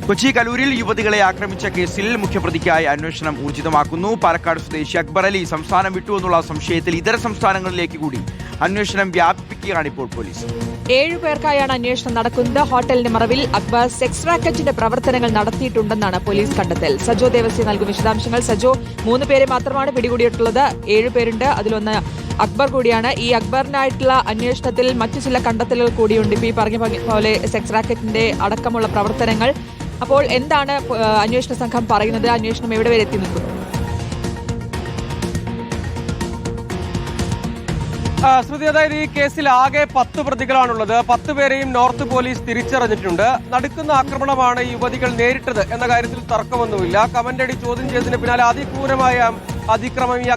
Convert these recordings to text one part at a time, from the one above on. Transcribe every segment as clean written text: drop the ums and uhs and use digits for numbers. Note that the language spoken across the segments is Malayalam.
കൊച്ചി കലൂരിൽ യുവതികളെ ആക്രമിച്ച കേസിൽ മുഖ്യപ്രതിക്കായി അന്വേഷണം ഊർജിതമാക്കുന്നു. പാലക്കാട് സ്വദേശി അക്ബർ അലി സംസ്ഥാനം വിട്ടുവെന്നുള്ള സംശയത്തിൽ ഇതര സംസ്ഥാനങ്ങളിലേക്ക് കൂടി അന്വേഷണം വ്യാപിപ്പിക്കുകയാണ് ഇപ്പോൾ പോലീസ്. 7 പേർക്കായാണ് അന്വേഷണം നടക്കുന്നത്. ഹോട്ടലിന്റെ മറവിൽ അക്ബർ സെക്സ് റാക്കറ്റിന്റെ പ്രവർത്തനങ്ങൾ നടത്തിയിട്ടുണ്ടെന്നാണ് പോലീസ് കണ്ടെത്തൽ. സജോ ദേവസ്യ നൽകും വിശദാംശങ്ങൾ. സജോ, 3 പേരെ മാത്രമാണ് പിടികൂടിയിട്ടുള്ളത്. 7 പേരുണ്ട്. അതിലൊന്ന് അക്ബർ കൂടിയാണ്. ഈ അക്ബറിനായിട്ടുള്ള അന്വേഷണത്തിൽ മറ്റു ചില കണ്ടെത്തലുകൾ കൂടിയുണ്ട്. ഇപ്പോൾ ഈ പറഞ്ഞ പോലെ സെക്സ് റാക്കറ്റിന്റെ അടക്കമുള്ള പ്രവർത്തനങ്ങൾ. അപ്പോൾ എന്താണ് അന്വേഷണ സംഘം പറയുന്നത്? അന്വേഷണം എവിടെ വരെ എത്തി നിൽക്കുന്നു? ശ്രുതി, അതായത് ഈ കേസിൽ ആകെ 10 പ്രതികളാണുള്ളത്. 10 പേരെയും നോർത്ത് പോലീസ് തിരിച്ചറിഞ്ഞിട്ടുണ്ട്. നടക്കുന്ന ആക്രമണമാണ് ഈ യുവതികൾ നേരിട്ടത് എന്ന കാര്യത്തിൽ തർക്കമൊന്നുമില്ല. കമന്റടി ചോദ്യം ചെയ്തതിന് പിന്നാലെ അതിക്രൂരമായ അതിക്രമം ഈ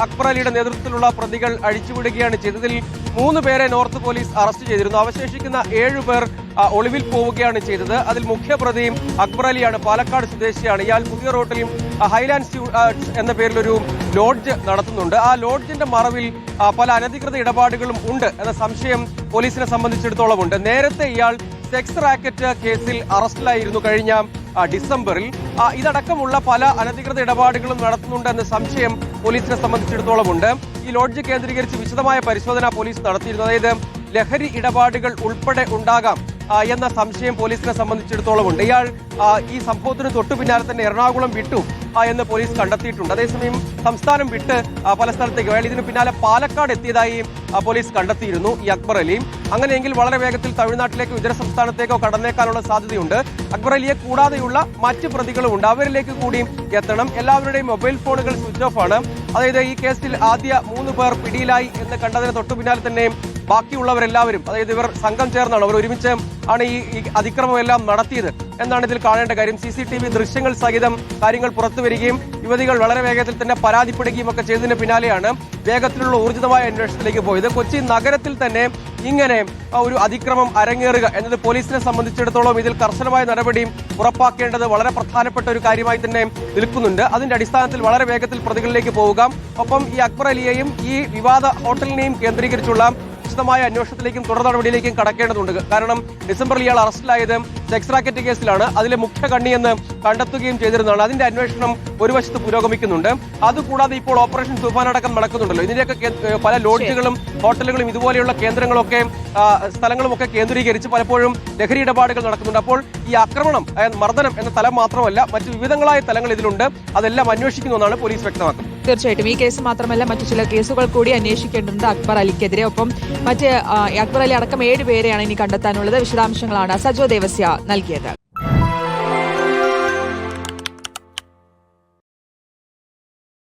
അക്ബർ അലിയുടെ നേതൃത്വത്തിലുള്ള പ്രതികൾ അഴിച്ചുവിടുകയാണ് ചെയ്തതിൽ 3 പേരെ നോർത്ത് പോലീസ് അറസ്റ്റ് ചെയ്തിരുന്നു. അവശേഷിക്കുന്ന 7 പേർ ഒളിവിൽ പോവുകയാണ് ചെയ്തത്. അതിൽ മുഖ്യപ്രതിയും അക്ബർ അലിയാണ്. പാലക്കാട് സ്വദേശിയാണ്. ഇയാൾ പുതിയ റോട്ടിൽ ഹൈലാൻഡ്സ് എന്ന പേരിലൊരു ലോഡ്ജ് നടത്തുന്നുണ്ട്. ആ ലോഡ്ജിന്റെ മറവിൽ പല അനധികൃത ഇടപാടുകളും ഉണ്ട് എന്ന സംശയം പോലീസിനെ സംബന്ധിച്ചിടത്തോളം ഉണ്ട്. നേരത്തെ ഇയാൾ സെക്സ് റാക്കറ്റ് കേസിൽ അറസ്റ്റിലായിരുന്നു കഴിഞ്ഞ ഡിസംബറിൽ. ഇതടക്കമുള്ള പല അനധികൃത ഇടപാടുകളും നടത്തുന്നുണ്ടെന്ന സംശയം പോലീസിനെ സംബന്ധിച്ചിടത്തോളം ഉണ്ട്. ഈ ലോഡ്ജ് കേന്ദ്രീകരിച്ച് വിശദമായ പരിശോധന പോലീസ് നടത്തിയിരുന്നു. അതായത് ലഹരി ഇടപാടുകൾ ഉൾപ്പെടെ ഉണ്ടാകാം എന്ന സംശയം പോലീസിനെ സംബന്ധിച്ചിടത്തോളം ഉണ്ട്. ഇയാൾ ഈ സംഭവത്തിന് തൊട്ടു പിന്നാലെ തന്നെ എറണാകുളം വിട്ടു എന്ന് പോലീസ് കണ്ടെത്തിയിട്ടുണ്ട്. അതേസമയം സംസ്ഥാനം വിട്ട് പല സ്ഥലത്തേക്ക് അയാൾ ഇതിന് പിന്നാലെ പാലക്കാട് എത്തിയതായി പോലീസ് കണ്ടെത്തിയിരുന്നു ഈ അക്ബർ അലി. അങ്ങനെയെങ്കിൽ വളരെ വേഗത്തിൽ തമിഴ്നാട്ടിലേക്കോ ഇതര സംസ്ഥാനത്തേക്കോ കടന്നേക്കാനുള്ള സാധ്യതയുണ്ട്. അക്ബർ അലിയെ കൂടാതെയുള്ള മറ്റ് പ്രതികളും ഉണ്ട്. അവരിലേക്ക് കൂടി എത്തണം. എല്ലാവരുടെയും മൊബൈൽ ഫോണുകൾ സ്വിച്ച് ഓഫ് ആണ്. അതായത് ഈ കേസിൽ ആദ്യ 3 പേർ പിടിയിലായി എന്ന് കണ്ടതിന് തൊട്ടു പിന്നാലെ തന്നെ ബാക്കിയുള്ളവരെല്ലാവരും, അതായത് ഇവർ സംഘം ചേർന്നാണ്, അവർ ഒരുമിച്ച് ആണ് ഈ അതിക്രമമെല്ലാം നടത്തിയത് എന്നാണ് ഇതിൽ കാണേണ്ട കാര്യം. CCTV ദൃശ്യങ്ങൾ സഹിതം കാര്യങ്ങൾ പുറത്തു വരികയും യുവതികൾ വളരെ വേഗത്തിൽ തന്നെ പരാതിപ്പെടുകയും ഒക്കെ ചെയ്തതിന് പിന്നാലെയാണ് വേഗത്തിലുള്ള ഊർജിതമായ അന്വേഷണത്തിലേക്ക് പോയത്. കൊച്ചി നഗരത്തിൽ തന്നെ ഇങ്ങനെ ഒരു അതിക്രമം അരങ്ങേറുക എന്നത് പോലീസിനെ സംബന്ധിച്ചിടത്തോളം ഇതിൽ കർശനമായ നടപടി ഉറപ്പാക്കേണ്ടത് വളരെ പ്രധാനപ്പെട്ട ഒരു കാര്യമായി തന്നെ നിൽക്കുന്നുണ്ട്. അതിന്റെ അടിസ്ഥാനത്തിൽ വളരെ വേഗത്തിൽ പ്രതികളിലേക്ക് പോവുക, ഒപ്പം ഈ അക്ബർ അലിയെയും ഈ വിവാദ ഹോട്ടലിനെയും കേന്ദ്രീകരിച്ചുള്ള വിശദമായ അന്വേഷണത്തിലേക്കും തുടർ നടപടിയിലേക്കും കടക്കേണ്ടതുണ്ട്. കാരണം ഡിസംബറിൽ ഇയാൾ അറസ്റ്റിലായത് സെക്സ് റാക്കറ്റ് കേസിലാണ്. അതിലെ മുഖ്യ കണ്ണിയെന്ന് കണ്ടെത്തുകയും ചെയ്തിരുന്നതാണ്. അതിന്റെ അന്വേഷണം ഒരു വശത്ത് പുരോഗമിക്കുന്നുണ്ട്. അതുകൂടാതെ ഇപ്പോൾ ഓപ്പറേഷൻ തൂഫാൻ അടക്കം നടക്കുന്നുണ്ടല്ലോ. ഇതിന്റെയൊക്കെ പല ലോഡ്ജുകളും ഹോട്ടലുകളും ഇതുപോലെയുള്ള കേന്ദ്രങ്ങളൊക്കെ സ്ഥലങ്ങളും ഒക്കെ കേന്ദ്രീകരിച്ച് പലപ്പോഴും ലഹരി ഇടപാടുകൾ നടക്കുന്നുണ്ട്. അപ്പോൾ ഈ ആക്രമണം, മർദ്ദനം എന്ന തലം മാത്രമല്ല മറ്റു വിവിധങ്ങളായ തലങ്ങൾ ഇതിലുണ്ട്. അതെല്ലാം അന്വേഷിക്കുന്നുവെന്നാണ് പോലീസ് വ്യക്തമാക്കുന്നത്. തീർച്ചയായിട്ടും ഈ കേസ് മാത്രമല്ല മറ്റു ചില കേസുകൾ കൂടി അന്വേഷിക്കേണ്ടതുണ്ട് അക്ബർ അലിക്കെതിരെ. ഒപ്പം മറ്റ് അക്ബർ അലി അടക്കം 7 പേരെയാണ് ഇനി കണ്ടെത്താനുള്ളത്. വിശദാംശങ്ങളാണ് സജോ ദേവസ്യ നൽകിയത്.